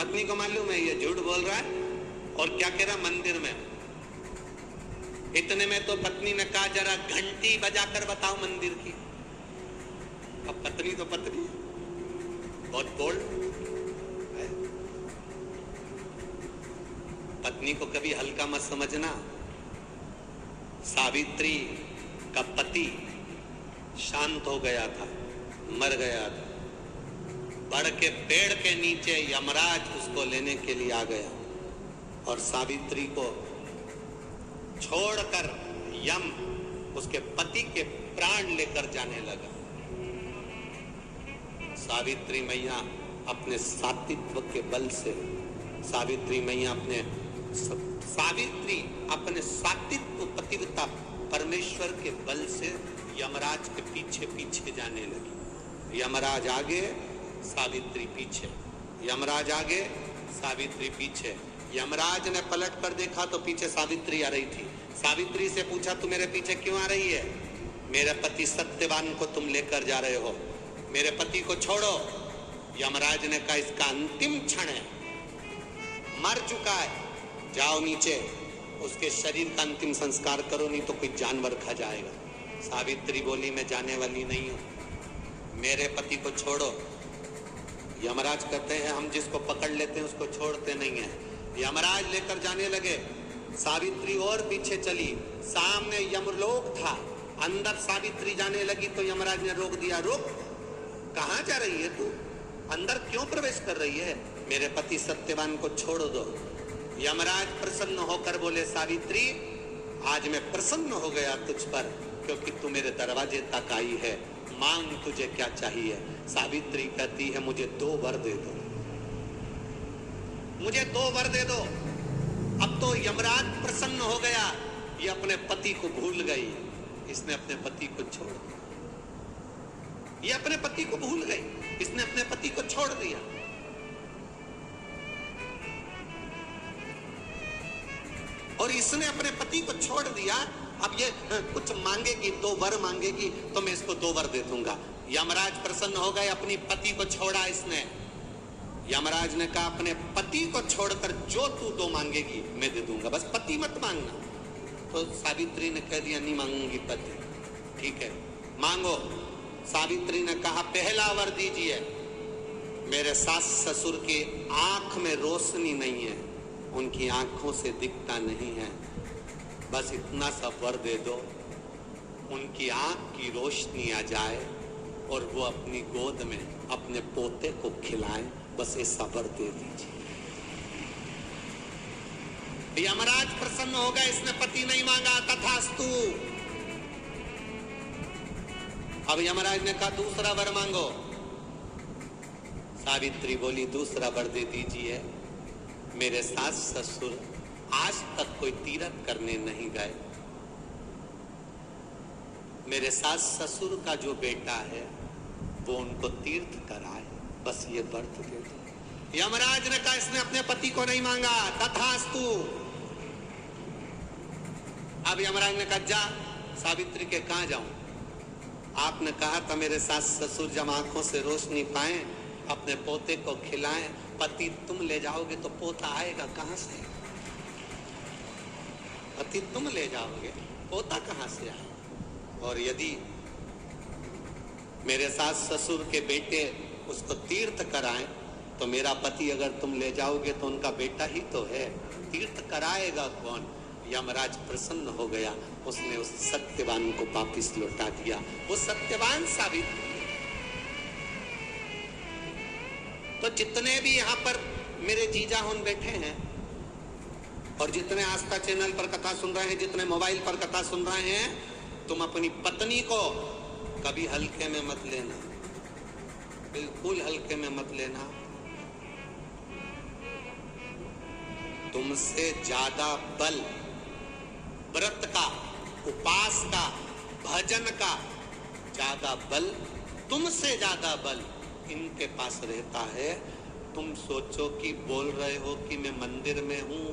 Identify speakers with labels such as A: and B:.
A: पत्नी को मालूम है ये झूठ बोल रहा है और क्या कह रहा, मंदिर में। इतने में तो पत्नी ने कहा जरा घंटी बजाकर बताओ मंदिर की। अब पत्नी तो पत्नी बहुत बोल्ड है। पत्नी को कभी हल्का मत समझना। सावित्री का पति शांत हो गया था, मर गया था। बड़ के पेड़ के नीचे यमराज उसको लेने के लिए आ गया और सावित्री को छोड़कर यम उसके पति के प्राण लेकर जाने लगा। सावित्री मैया अपने सात्वित्व के बल से, सावित्री अपने सात्वित्व पतिव्रता परमेश्वर के बल से यमराज के पीछे पीछे जाने लगी। यमराज आगे, सावित्री पीछे, यमराज आगे, सावित्री पीछे। यमराज ने पलट कर देखा तो पीछे सावित्री आ रही थी। सावित्री से पूछा, तू मेरे पीछे क्यों आ रही है? मेरे पति सत्यवान को तुम लेकर जा रहे हो, मेरे पति को छोड़ो। यमराज ने कहा, इसका अंतिम क्षण है, मर चुका है, जाओ नीचे उसके शरीर का अंतिम संस्कार करो, नहीं तो कोई जानवर खा जाएगा। सावित्री बोली, मैं जाने वाली नहीं हूं, मेरे पति को छोड़ो। यमराज कहते हैं, हम जिसको पकड़ लेते हैं उसको छोड़ते नहीं है। यमराज लेकर जाने लगे। सावित्री और पीछे चली, सामने यमलोक था, अंदर सावित्री जाने लगी तो यमराज ने रोक दिया। रुक, कहां जा रही है तू? अंदर क्यों प्रवेश कर रही है? मेरे पति सत्यवान को छोड़ दो। यमराज प्रसन्न होकर बोले, सावित्री आज मैं प्रसन्न हो गया तुझ पर, क्योंकि तू मेरे दरवाजे तक आई है, मांग तुझे क्या चाहिए। सावित्री कहती है, मुझे 2 वर दे दो, मुझे 2 वर दे दो। अब तो यमराज प्रसन्न हो गया, ये अपने पति को भूल गई, इसने अपने पति को छोड़ दिया। ये अपने पति को भूल गई, इसने अपने पति को छोड़ दिया। और इसने अपने पति को छोड़ दिया। अब ये कुछ मांगेगी, 2 वर मांगेगी तो मैं इसको 2 वर दे दूंगा। यमराज प्रसन्न हो गए, अपनी पति को छोड़ा इसने। यमराज ने कहा, अपने पति को छोड़कर जो तू 2 मांगेगी मैं दे दूंगा, बस पति मत मांगना। तो सावित्री ने कह दिया, नहीं मांगूंगी पति। ठीक है, मांगो। सावित्री ने कहा, पहला वर दीजिए, मेरे सास ससुर की आंख में रोशनी नहीं है, उनकी आंखों से दिखता नहीं है, बस इतना सा वर दे दो, उनकी आंख की रोशनी आ जाए और वो अपनी गोद में अपने पोते को खिलाएं, बस ऐसा वर दे दीजिए। यमराज प्रसन्न हो गया, इसने पति नहीं मांगा, तथास्तु। अब यमराज ने कहा, दूसरा वर मांगो। सावित्री बोली, दूसरा वर दे दीजिए, मेरे सास ससुर आज तक कोई तीर्थ करने नहीं गए, मेरे सास ससुर का जो बेटा है वो उनको तीर्थ कराए, बस ये व्रत दे दो। यमराज ने कहा, इसने अपने पति को नहीं मांगा, तथास्तु। अब यमराज ने कहा, जा। सावित्री के कहां जाऊं? आपने कहा था मेरे सास ससुर जब आंखों से रोशनी पाए अपने पोते को खिलाएं, पति तुम ले जाओगे तो पोता आएगा कहां से? पति तुम ले जाओगे, पोता कहां से आएगा? और यदि मेरे सास ससुर के बेटे उसको तीर्थ कराएं तो मेरा पति अगर तुम ले जाओगे तो उनका बेटा ही तो है, तीर्थ कराएगा कौन? यमराज प्रसन्न हो गया, उसने उस सत्यवान को वापिस लौटा दिया। वो सत्यवान सावित्री। तो जितने भी यहाँ पर मेरे जीजा होन बैठे हैं और जितने आस्था चैनल पर कथा सुन रहे हैं, जितने मोबाइल पर कथा सुन रहे हैं, तुम अपनी पत्नी को कभी हल्के में मत लेना, बिल्कुल हल्के में मत लेना। तुमसे ज्यादा बल व्रत का, उपास का, भजन का ज्यादा बल, तुमसे ज्यादा बल इनके पास रहता है। तुम सोचो कि बोल रहे हो कि मैं मंदिर में हूँ,